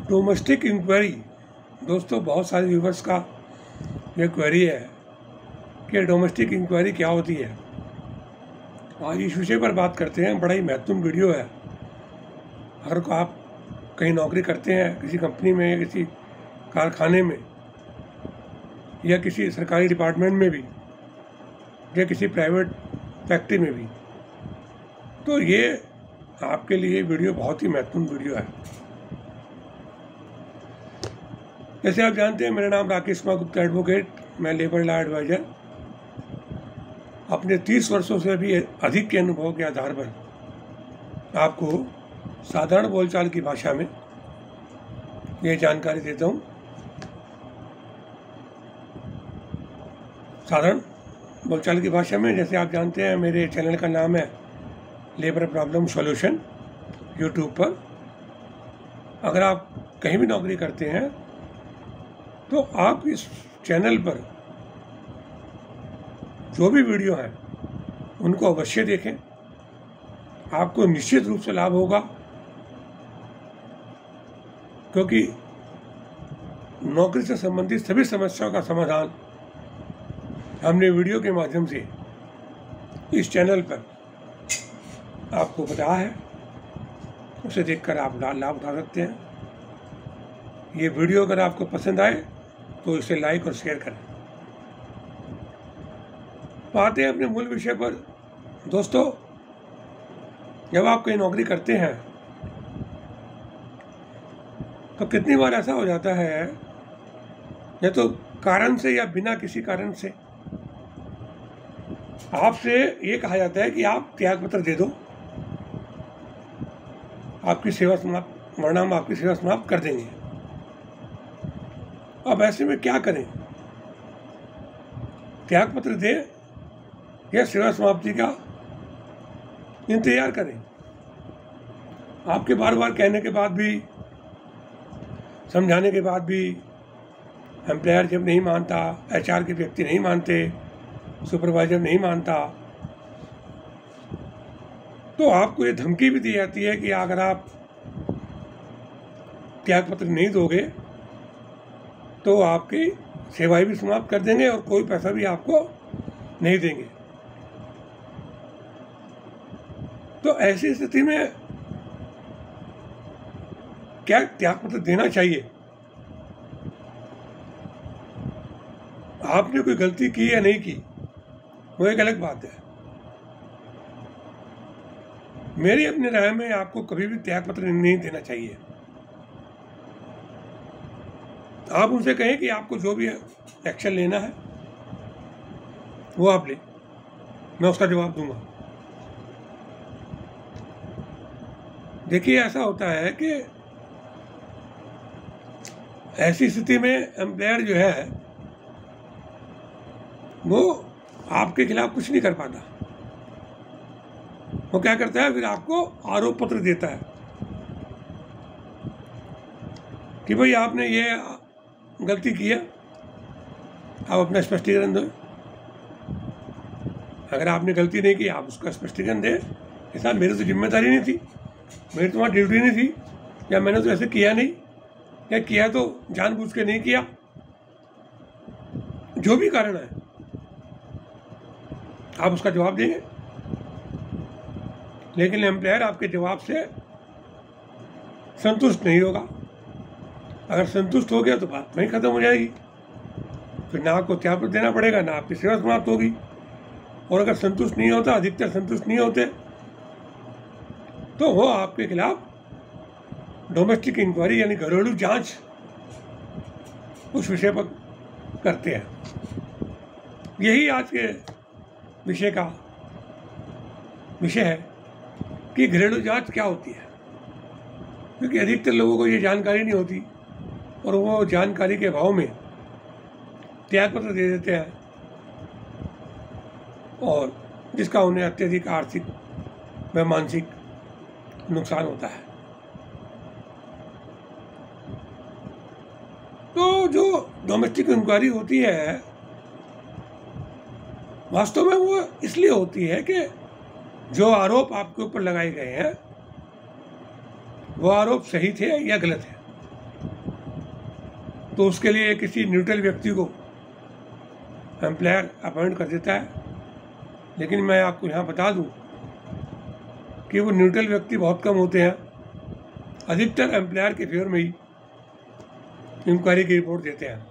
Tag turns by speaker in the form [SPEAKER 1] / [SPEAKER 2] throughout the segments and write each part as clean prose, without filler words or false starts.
[SPEAKER 1] Domestic inquiry. दोस्तों, बहुत सारे व्यूवर्स का ये क्वेरी है कि डोमेस्टिक इंक्वायरी क्या होती है। आज इस विषय पर बात करते हैं। बड़ा ही महत्वपूर्ण वीडियो है। अगर आप कहीं नौकरी करते हैं, किसी कंपनी में या किसी कारखाने में या किसी सरकारी डिपार्टमेंट में भी या किसी प्राइवेट फैक्ट्री में भी, तो ये आपके लिए वीडियो बहुत ही महत्वपूर्ण वीडियो है। जैसे आप जानते हैं, मेरा नाम राकेश कुमार गुप्ता एडवोकेट, मैं लेबर लॉ एडवाइज़र। अपने 30 वर्षों से भी अधिक के अनुभव के आधार पर आपको साधारण बोलचाल की भाषा में ये जानकारी देता हूँ। साधारण बोलचाल की भाषा में, जैसे आप जानते हैं, मेरे चैनल का नाम है लेबर प्रॉब्लम सॉल्यूशन यूट्यूब पर। अगर आप कहीं भी नौकरी करते हैं तो आप इस चैनल पर जो भी वीडियो हैं उनको अवश्य देखें। आपको निश्चित रूप से लाभ होगा, क्योंकि नौकरी से संबंधित सभी समस्याओं का समाधान हमने वीडियो के माध्यम से इस चैनल पर आपको बताया है। उसे देखकर आप लाभ उठा सकते हैं। ये वीडियो अगर आपको पसंद आए तो इसे लाइक और शेयर करें। तो आते हैं अपने मूल विषय पर। दोस्तों, जब आप कहीं नौकरी करते हैं तो कितनी बार ऐसा हो जाता है, या तो कारण से या बिना किसी कारण से आपसे ये कहा जाता है कि आप त्यागपत्र दे दो, आपकी सेवा समाप्त, वरना हम आपकी सेवा समाप्त कर देंगे। अब ऐसे में क्या करें? त्यागपत्र दें या सेवा समाप्ति का इंतजार करें? आपके बार बार कहने के बाद भी, समझाने के बाद भी एम्प्लॉयर जब नहीं मानता, HR के व्यक्ति नहीं मानते, सुपरवाइजर नहीं मानता, तो आपको ये धमकी भी दी जाती है कि अगर आप त्यागपत्र नहीं दोगे तो आपकी सेवाएं भी समाप्त कर देंगे और कोई पैसा भी आपको नहीं देंगे। तो ऐसी स्थिति में क्या त्यागपत्र देना चाहिए? आपने कोई गलती की या नहीं की, वो एक अलग बात है। मेरी अपनी राय में आपको कभी भी त्यागपत्र नहीं देना चाहिए। आप उनसे कहें कि आपको जो भी एक्शन लेना है वो आप ले, मैं उसका जवाब दूंगा। देखिए, ऐसा होता है कि ऐसी स्थिति में एम्प्लॉयर जो है वो आपके खिलाफ कुछ नहीं कर पाता। वो क्या करता है, फिर आपको आरोप पत्र देता है कि भाई आपने ये गलती की है, आप अपना स्पष्टीकरण दो। अगर आपने गलती नहीं की, आप उसका स्पष्टीकरण दें। ऐसा मेरी तो जिम्मेदारी नहीं थी, मेरी तो वहाँ ड्यूटी नहीं थी, या मैंने तो ऐसे किया नहीं, या किया तो जानबूझ के नहीं किया। जो भी कारण है आप उसका जवाब देंगे। लेकिन एम्प्लॉयर आपके जवाब से संतुष्ट नहीं होगा। अगर संतुष्ट हो गया तो बात वहीं खत्म हो जाएगी। फिर ना आपको त्यागपत्र देना पड़ेगा, ना आपकी सेवा समाप्त होगी। और अगर संतुष्ट नहीं होता, अधिकतर संतुष्ट नहीं होते, तो वो आपके खिलाफ डोमेस्टिक इंक्वायरी यानी घरेलू जांच उस विषय पर करते हैं। यही आज के विषय का विषय है कि घरेलू जांच क्या होती है, क्योंकि अधिकतर लोगों को ये जानकारी नहीं होती और वो जानकारी के अभाव में त्यागपत्र दे देते हैं, और जिसका उन्हें अत्यधिक आर्थिक व मानसिक नुकसान होता है। तो जो डोमेस्टिक इंक्वायरी होती है, वास्तव में वो इसलिए होती है कि जो आरोप आपके ऊपर लगाए गए हैं वो आरोप सही थे या गलत है। तो उसके लिए किसी न्यूट्रल व्यक्ति को एम्प्लॉयर अपॉइंट कर देता है। लेकिन मैं आपको यहाँ बता दूँ कि वो न्यूट्रल व्यक्ति बहुत कम होते हैं, अधिकतर एम्प्लॉयर के फेवर में ही इंक्वायरी की रिपोर्ट देते हैं।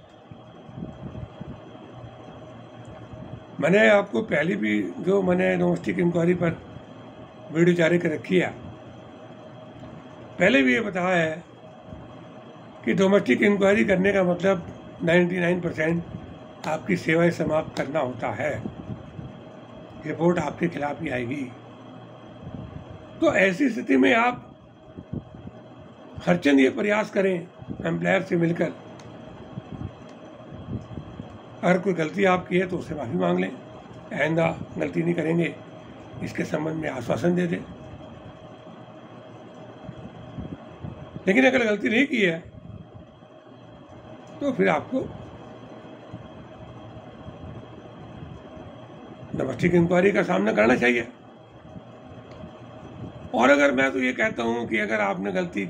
[SPEAKER 1] मैंने आपको पहले भी जो मैंने डोमेस्टिक इंक्वायरी पर वीडियो जारी कर रखी है, पहले भी ये बताया है कि डोमेस्टिक इंक्वायरी करने का मतलब 99% आपकी सेवाएं समाप्त करना होता है, रिपोर्ट आपके खिलाफ ही आएगी। तो ऐसी स्थिति में आप हर चंद ये प्रयास करें एम्प्लॉयर से मिलकर, अगर कोई गलती आप की है तो उससे माफ़ी मांग लें, आइंदा गलती नहीं करेंगे इसके संबंध में आश्वासन दे दें। लेकिन अगर गलती नहीं की है तो फिर आपको डोमेस्टिक इंक्वायरी का सामना करना चाहिए। और अगर मैं तो ये कहता हूं कि अगर आपने गलती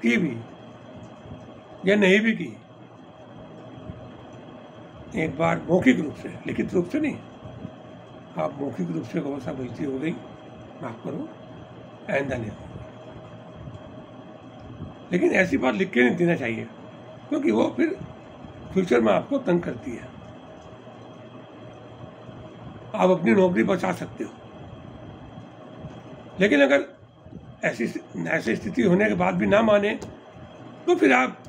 [SPEAKER 1] की भी या नहीं भी की, एक बार मौखिक रूप से, लिखित रूप से नहीं, आप मौखिक रूप से कहो सा गलती हो गई, माफ करो, आइंदा नहीं होगी। लेकिन ऐसी बात लिख के नहीं देना चाहिए, क्योंकि वो फिर फ्यूचर में आपको तंग करती है। आप अपनी नौकरी बचा सकते हो, लेकिन अगर ऐसी स्थिति होने के बाद भी ना माने तो फिर आप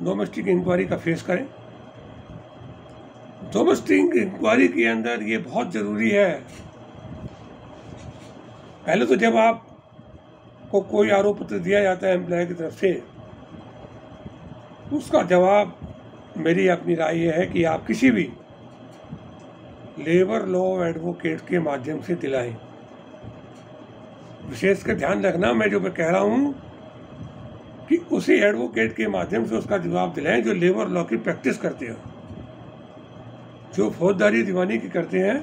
[SPEAKER 1] डोमेस्टिक इंक्वायरी का फेस करें। डोमेस्टिक इंक्वायरी के अंदर ये बहुत ज़रूरी है, पहले तो जब आप को कोई आरोप पत्र दिया जाता है एम्प्लॉयर की तरफ से, उसका जवाब, मेरी अपनी राय यह है कि आप किसी भी लेबर लॉ एडवोकेट के माध्यम से दिलाएं। विशेषकर ध्यान रखना, मैं जो कह रहा हूं कि उसी एडवोकेट के माध्यम से उसका जवाब दिलाएं जो लेबर लॉ की प्रैक्टिस करते हैं। जो फौजदारी दीवानी की करते हैं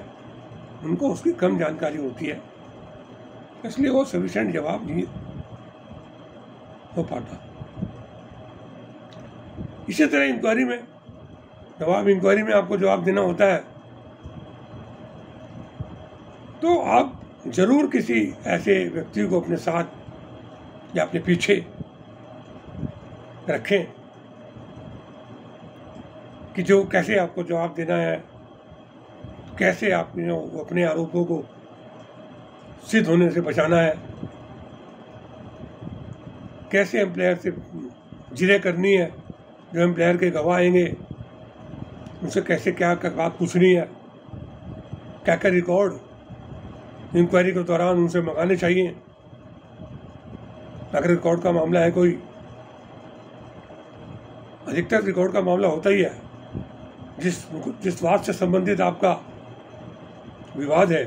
[SPEAKER 1] उनको उसकी कम जानकारी होती है, इसलिए वो सफिशिएंट जवाब नहीं हो पाता। इसी तरह इंक्वायरी में आपको जवाब देना होता है, तो आप जरूर किसी ऐसे व्यक्ति को अपने साथ या अपने पीछे रखें कि जो कैसे आपको जवाब देना है, कैसे आपने अपने आरोपों को सिद्ध होने से बचाना है, कैसे एम्प्लॉयर से जिले करनी है, जो एम्प्लॉयर के गवाह आएंगे उनसे कैसे क्या बात पूछनी है, क्या क्या रिकॉर्ड इंक्वायरी के दौरान उनसे मंगाने चाहिए। अगर रिकॉर्ड का मामला है कोई, अधिकतर रिकॉर्ड का मामला होता ही है, जिस बात से संबंधित आपका विवाद है,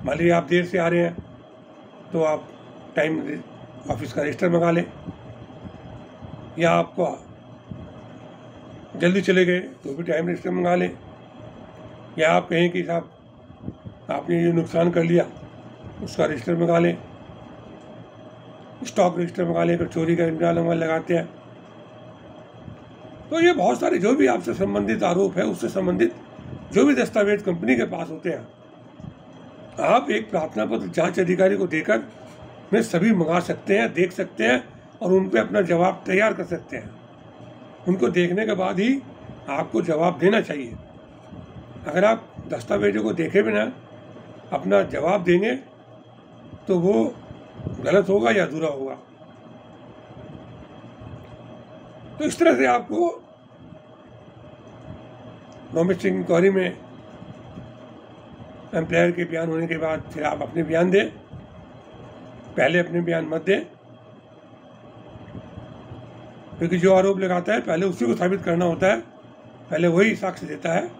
[SPEAKER 1] मान लीजिए आप देर से आ रहे हैं तो आप टाइम ऑफिस का रजिस्टर मंगा लें, या आपको जल्दी चले गए तो भी टाइम रजिस्टर मंगा लें, या आप कहें कि साहब आपने ये नुकसान कर लिया, उसका रजिस्टर मंगा लें, स्टॉक रजिस्टर मंगा लें, अगर चोरी का इंतजाम लगाते हैं। तो ये बहुत सारे जो भी आपसे संबंधित आरोप है, उससे संबंधित जो भी दस्तावेज कंपनी के पास होते हैं, आप एक प्रार्थना पत्र जांच अधिकारी को देकर में सभी मंगा सकते हैं, देख सकते हैं और उन पर अपना जवाब तैयार कर सकते हैं। उनको देखने के बाद ही आपको जवाब देना चाहिए। अगर आप दस्तावेजों को देखे बिना अपना जवाब देंगे तो वो गलत होगा या अधूरा होगा। तो इस तरह से आपको डोमेस्टिक इंक्वायरी में एम्प्लॉयर के बयान होने के बाद फिर आप अपने बयान दें, पहले अपने बयान मत दें, क्योंकि जो आरोप लगाता है पहले उसी को साबित करना होता है, पहले वही साक्ष्य देता है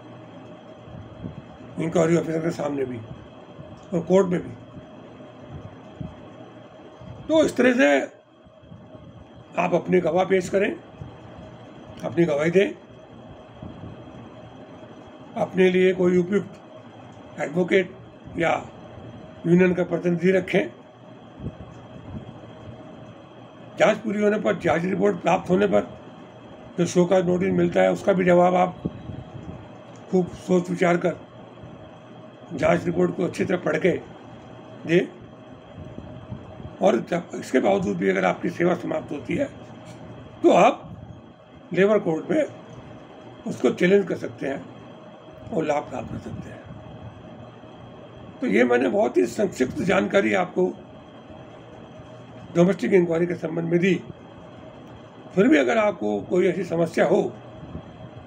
[SPEAKER 1] इंक्वायरी ऑफिसर के सामने भी और कोर्ट में भी। तो इस तरह से आप अपनी गवाह पेश करें, अपनी गवाही दें, अपने लिए कोई उपयुक्त एडवोकेट या यूनियन का प्रतिनिधि रखें। जांच पूरी होने पर, जांच रिपोर्ट प्राप्त होने पर जो शो का नोटिस मिलता है उसका भी जवाब आप खूब सोच विचार कर जांच रिपोर्ट को अच्छी तरह पढ़ के दे। और इसके बावजूद भी अगर आपकी सेवा समाप्त होती है तो आप लेबर कोर्ट में उसको चैलेंज कर सकते हैं और लाभ प्राप्त कर सकते हैं। तो ये मैंने बहुत ही संक्षिप्त जानकारी आपको डोमेस्टिक इंक्वायरी के संबंध में दी। फिर भी अगर आपको कोई ऐसी समस्या हो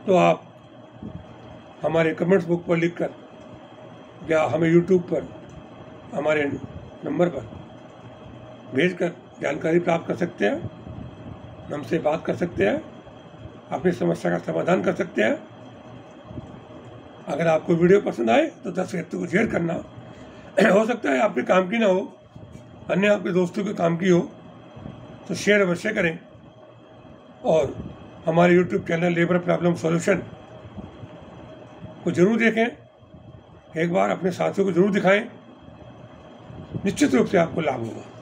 [SPEAKER 1] तो आप हमारे कमेंट्स बुक पर लिखकर या हमें यूट्यूब पर हमारे नंबर पर भेजकर जानकारी प्राप्त कर सकते हैं, हमसे बात कर सकते हैं, अपनी समस्या का समाधान कर सकते हैं। अगर आपको वीडियो पसंद आए तो 10 व्यक्ति को शेयर करना। हो सकता है आपके काम की ना हो, अन्य आपके दोस्तों के काम की हो, तो शेयर अवश्य करें। और हमारे YouTube channel labour problem solution को जरूर देखें, एक बार अपने साथियों को जरूर दिखाएं, निश्चित रूप से आपको लाभ होगा।